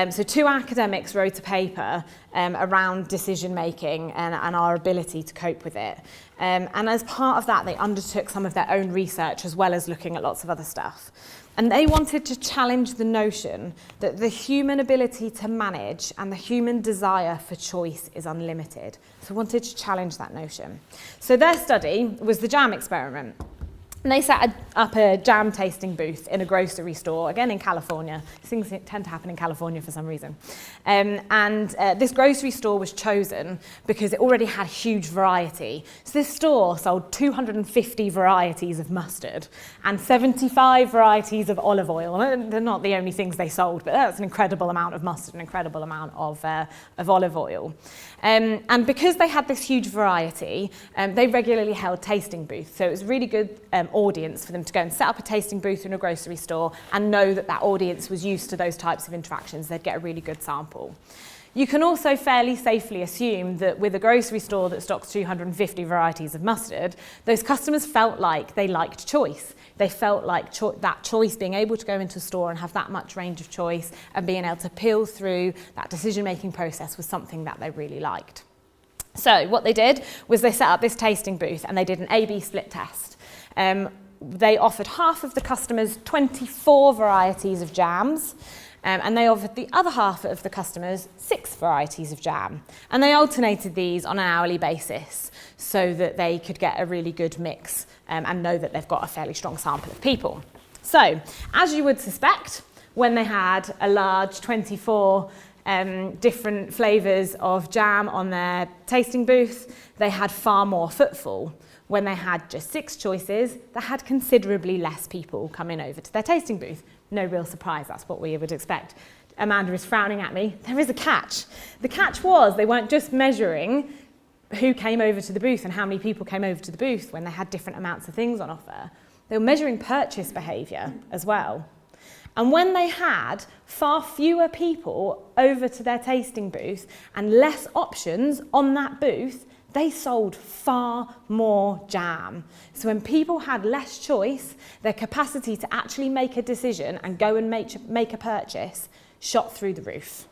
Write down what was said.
So 2 academics wrote a paper around decision making and our ability to cope with it. And as part of that, they undertook some of their own research as well as looking at lots of other stuff. And they wanted to challenge the notion that the human ability to manage and the human desire for choice is unlimited. So wanted to challenge that notion. So their study was the jam experiment. And they set up a jam tasting booth in a grocery store, again in California. Things tend to happen in California for some reason. This grocery store was chosen because it already had huge variety. So this store sold 250 varieties of mustard and 75 varieties of olive oil. And they're not the only things they sold, but that's an incredible amount of mustard, an incredible amount of olive oil. And because they had this huge variety, they regularly held tasting booths. So it was a really good audience for them to go and set up a tasting booth in a grocery store and know that that audience was used to those types of interactions. They'd get a really good sample. You can also fairly safely assume that with a grocery store that stocks 250 varieties of mustard, those customers felt like they liked choice. They felt like that choice, being able to go into a store and have that much range of choice and being able to peel through that decision-making process was something that they really liked. So what they did was they set up this tasting booth and they did an A/B split test. They offered half of the customers 24 varieties of jams, and they offered the other half of the customers 6 varieties of jam. And they alternated these on an hourly basis so that they could get a really good mix and know that they've got a fairly strong sample of people. So, as you would suspect, when they had a large 24 different flavours of jam on their tasting booth, they had far more footfall. When they had just 6 choices, they had considerably less people coming over to their tasting booth. No real surprise, that's what we would expect. Amanda is frowning at me. There is a catch. The catch was they weren't just measuring who came over to the booth and how many people came over to the booth when they had different amounts of things on offer. They were measuring purchase behaviour as well. And when they had far fewer people over to their tasting booth and less options on that booth, they sold far more jam. So when people had less choice, their capacity to actually make a decision and go and make a purchase shot through the roof.